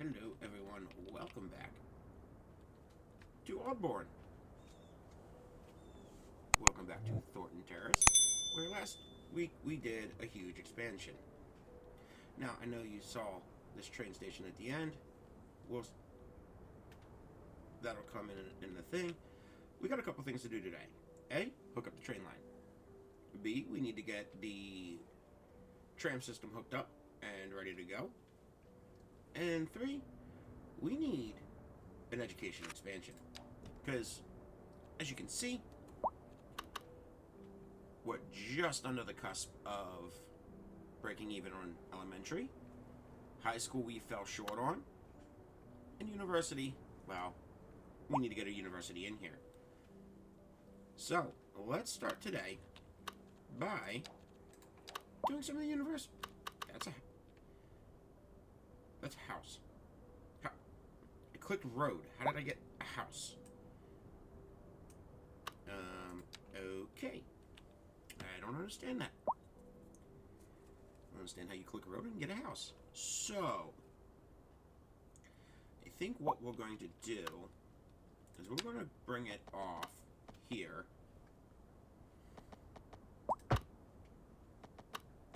Hello everyone, welcome back to Oddborn. Welcome back to Thornton Terrace, where last week we did a huge expansion. Now, I know you saw this train station at the end. That'll come in the thing. We got a couple things to do today. A, hook up the train line. B, we need to get the tram system hooked up and ready to go. And 3, we need an education expansion. Because, as you can see, we're just under the cusp of breaking even on elementary. High school we fell short on. And university, well, we need to get a university in here. So, let's start today by doing some of the university. That's a house. I clicked road. How did I get a house? Okay. I don't understand that. I don't understand how you click road and get a house. So, I think what we're going to do is we're going to bring it off here.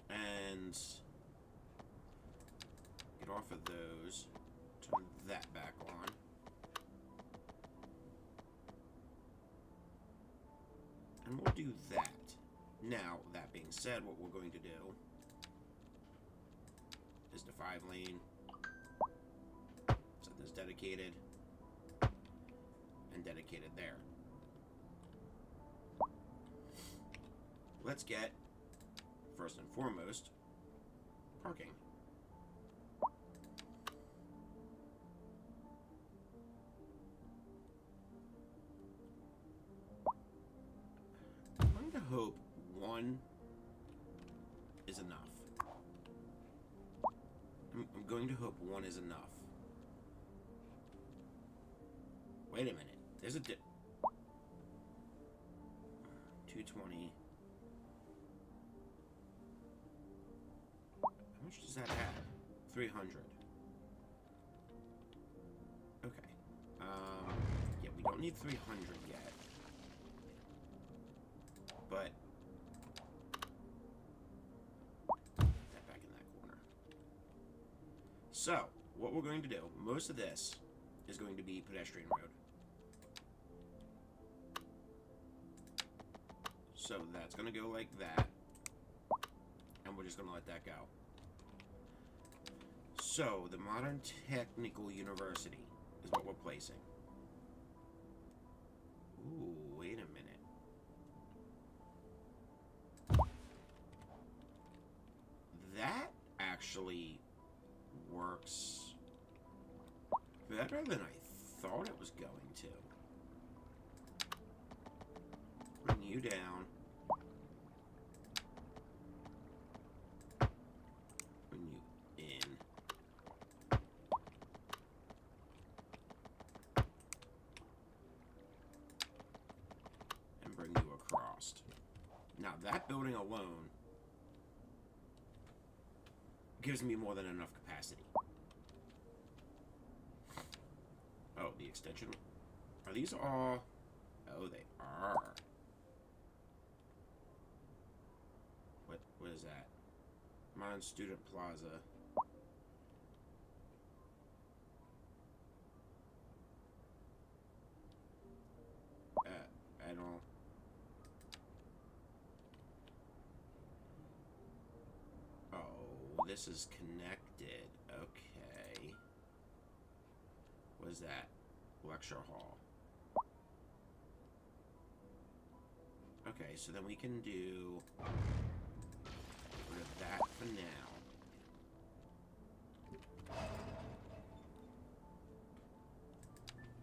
And get off of those, turn that back on. And we'll do that. Now, that being said, what we're going to do is the 5-lane, set this dedicated, and dedicated there. Let's get, first and foremost, parking. I'm going to hope one is enough. I'm going to hope one is enough. Wait a minute. There's a 220. How much does that add? 300. Okay. Yeah, we don't need 300 yet. But that back in that corner. So, what we're going to do, most of this is going to be pedestrian road. So that's going to go like that. And we're just going to let that go. So, the Modern Technical University is what we're placing. Ooh, wait a minute. That actually works better than I thought it was going to. Bring you down. Bring you in. And bring you across. Now that building alone gives me more than enough capacity. Oh, the extension. Are these all... Oh, they are. What is that? Modern Student Plaza. I don't... Oh, this is connected. Okay. What is that? Lecture hall. Okay, so then we can do... Get rid of that for now.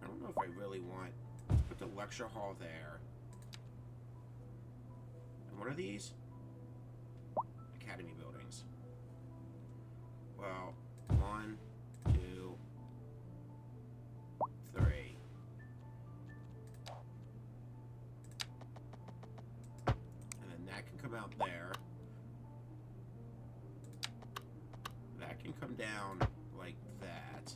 I don't know if I really want... Put the lecture hall there. And what are these? Academy buildings. Well, 1, 2, 3. And then that can come out there. That can come down like that.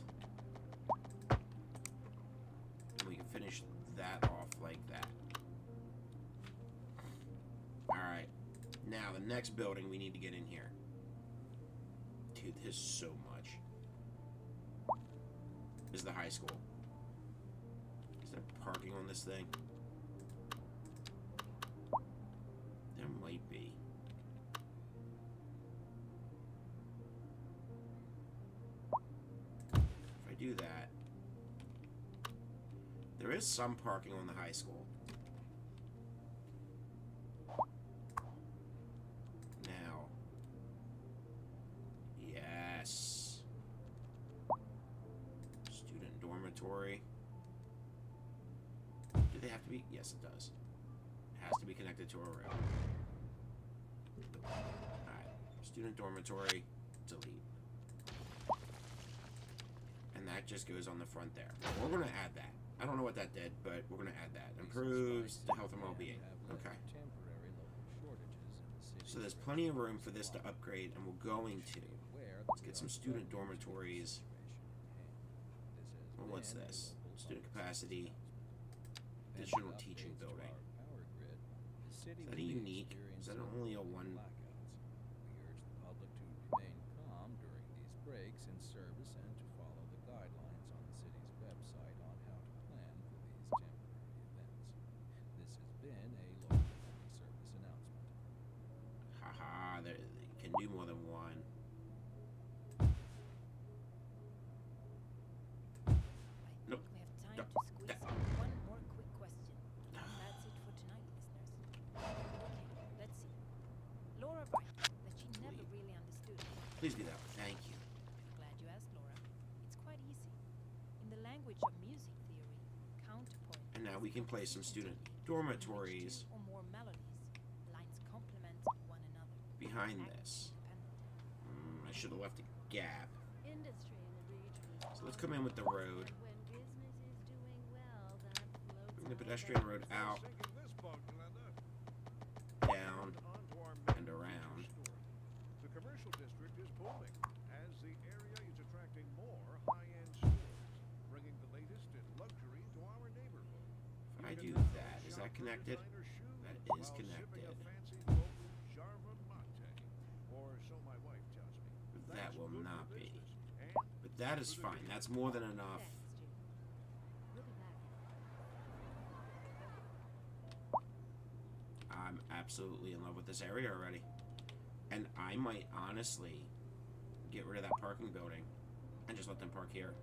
next building we need to get in here. Dude, there's so much. Is the high school. Is there parking on this thing? There might be. If I do that, there is some parking on the high school. Now, yes. Student dormitory. Do they have to be? Yes, it does. It has to be connected to a road. Alright. Student dormitory. Delete. And that just goes on the front there. We're going to add that. I don't know what that did, but we're going to add that. Improves the health and well-being. Okay. So there's plenty of room for this to upgrade, and we're going to. Let's get some student dormitories. Well, what's this? Student capacity. Additional teaching building. Is that a unique? Is that only a one? We urge the public to remain calm during these breaks in service and to follow the guidelines on the city's website on how to plan for these temporary events. This has been a local public service announcement. Haha, they can do more than one. Nope. We have time to squeeze in one more quick question. That's it for tonight, listeners. Okay, let's see. Laura writes that she never really understood. Please do that. Thank you. Glad you asked, Laura. It's quite easy. In the language of music theory, counterpoint. And now we can play some student dormitories Or more melodies. Lines complement one another. behind Act this. independent. I should have left a gap. Industry in the region. So let's come in with the road. When business is doing well, that floats Bring the all pedestrian boats. road out, Sinking this boat, Glenda. down, Onto our and main around. story. The commercial district is booming as the area is attracting more high-end stores, bringing the latest in luxury to our neighborhood. If I You do can now that, is shop that for connected? designer shoes That is while sipping connected. a fancy local Jarva mate, or so my wife tells me. That That's will good for not be. business and But that is fine. That's more than enough. Thanks, Jim. We'll be back. I'm absolutely in love with this area already. And I might honestly get rid of that parking building and just let them park here.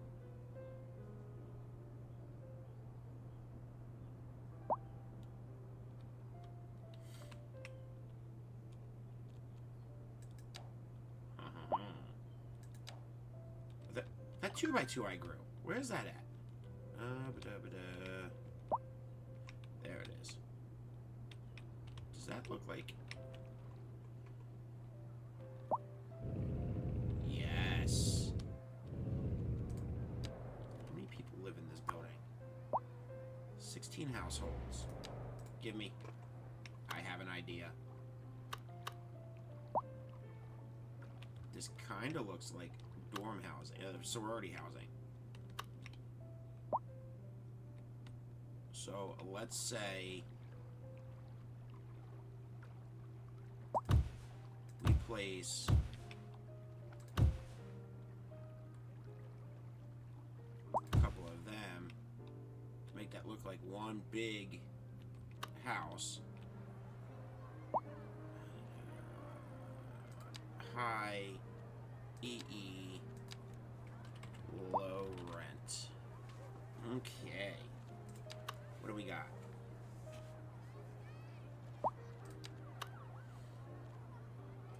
That 2x2 I grew. Where's that at? There it is. Does that look like? Yes. How many people live in this building? 16 households. Give me. I have an idea. This kind of looks like dorm housing, sorority housing. So let's say we place a couple of them to make that look like one big house. High EE, low rent. Okay. What do we got?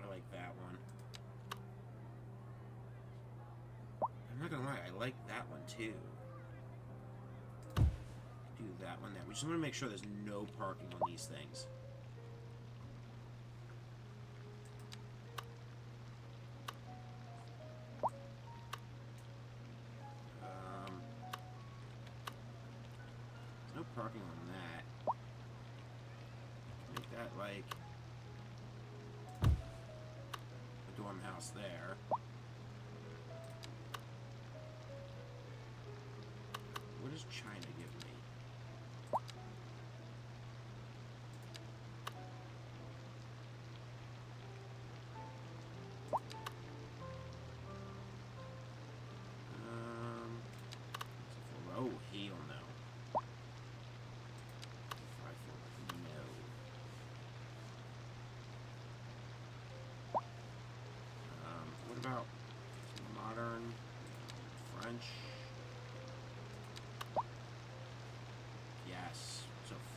I like that one. I'm not gonna lie, I like that one too. Do that one there. We just want to make sure there's no parking on these things. No parking on that. Make that like a dorm house there. What does China give me?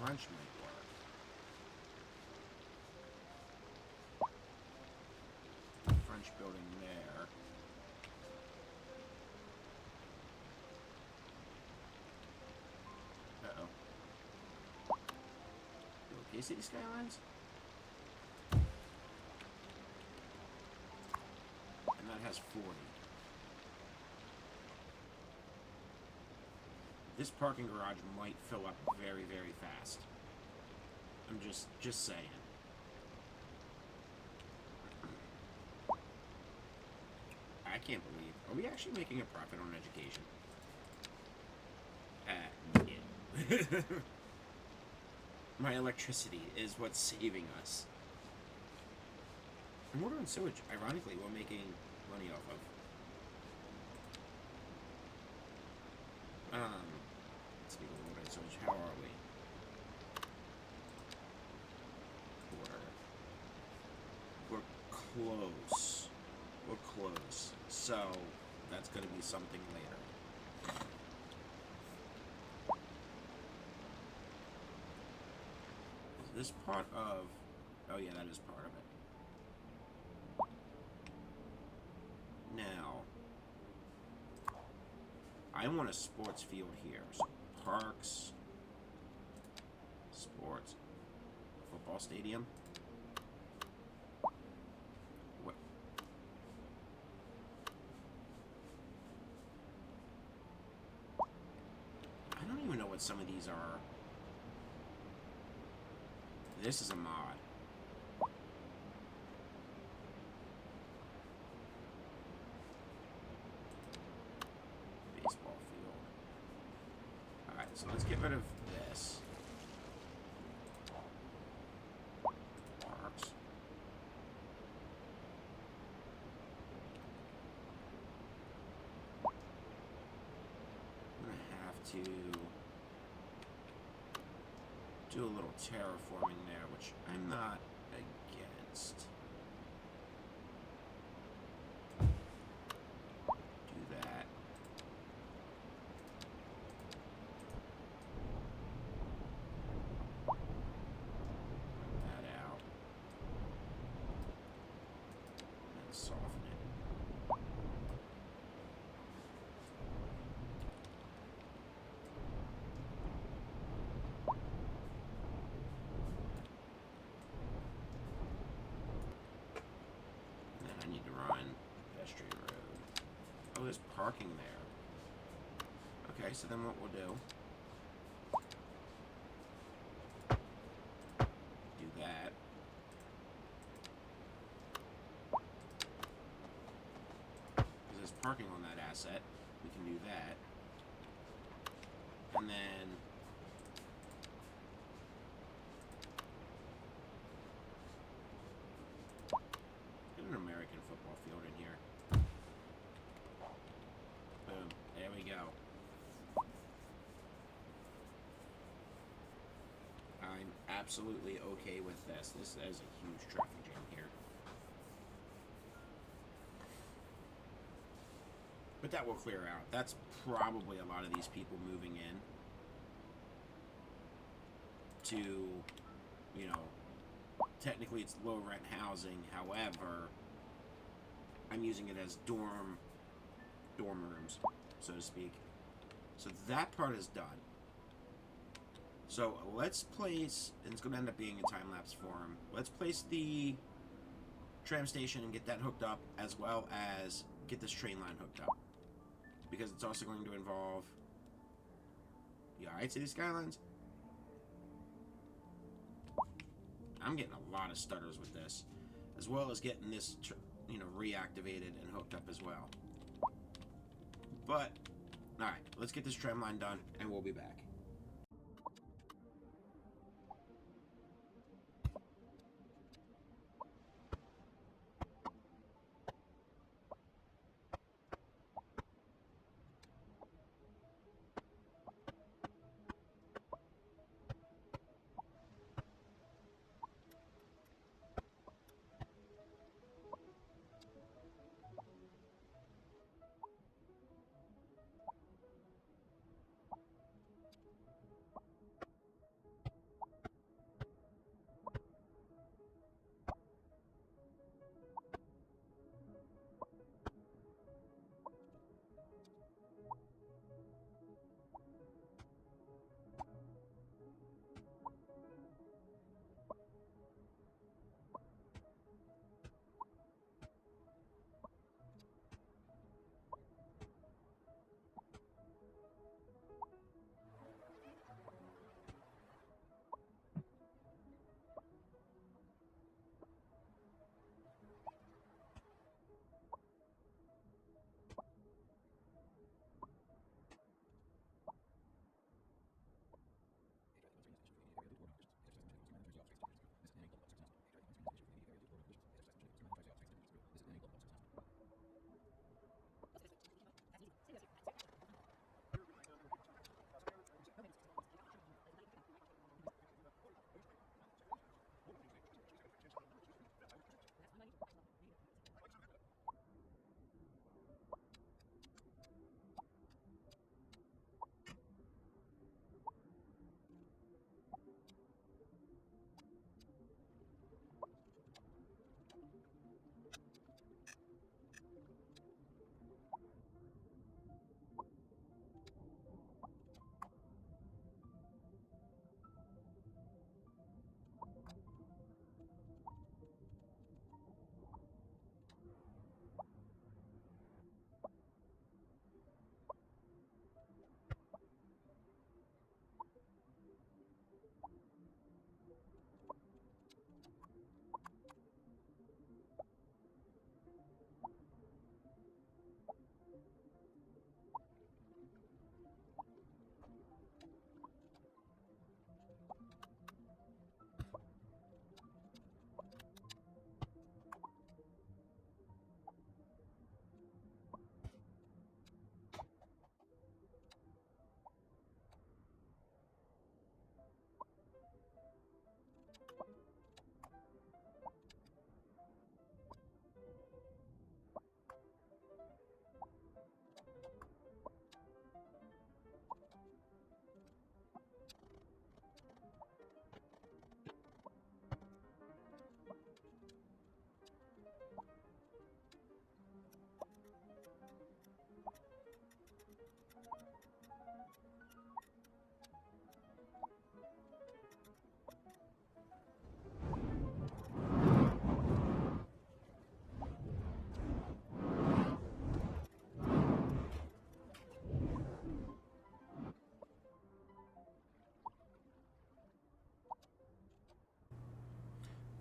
French might work. French building there. Uh-oh. You okay, City Skylines? And that has 40. This parking garage might fill up very, very fast. I'm just saying. I can't believe. Are we actually making a profit on education? Yeah. My electricity is what's saving us. And water and sewage, ironically, we're making money off of. Speaking of water and sewage, how are we? Water. We're close. We're close. So, that's going to be something later. Is this part of... Oh yeah, that is part of it. Now, I want a sports field here. So parks, sports, football stadium. What? I don't even know what some of these are. This is a mod. Baseball field. Alright, so let's get rid of this. Parks. I'm gonna have to do a little terraforming there, which I'm not against. Do that. That out. And soften it. And then I need to run pedestrian road. Oh, there's parking there. Okay, so then what we'll do... do that. Because there's parking on that asset. We can do that. And then... get an American football field in here. Boom. There we go. I'm absolutely okay with this. This is a huge traffic jam here. But that will clear out. That's probably a lot of these people moving in to, you know, technically it's low rent housing. However, I'm using it as dorm rooms, so to speak. So that part is done. So let's place, and it's going to end up being a time-lapse form. Let's place the tram station and get that hooked up, as well as get this train line hooked up. Because it's also going to involve... You alright, City Skylines? I'm getting a lot of stutters with this. As well as getting this, reactivated and hooked up as well. But, alright, let's get this tram line done, and we'll be back.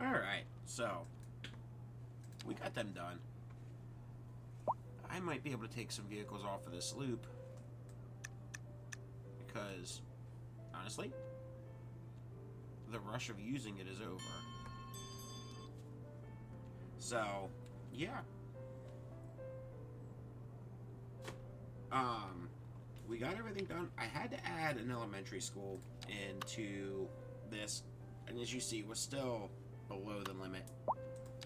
Alright, so we got them done. I might be able to take some vehicles off of this loop because, honestly, the rush of using it is over. So, yeah. We got everything done. I had to add an elementary school into this, and as you see, we're still below the limit.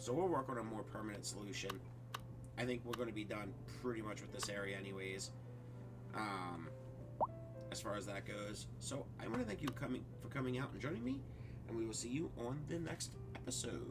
So we'll work on a more permanent solution. I think we're going to be done pretty much with this area anyways, as far as that goes. So I want to thank you for coming out and joining me, and we will see you on the next episode.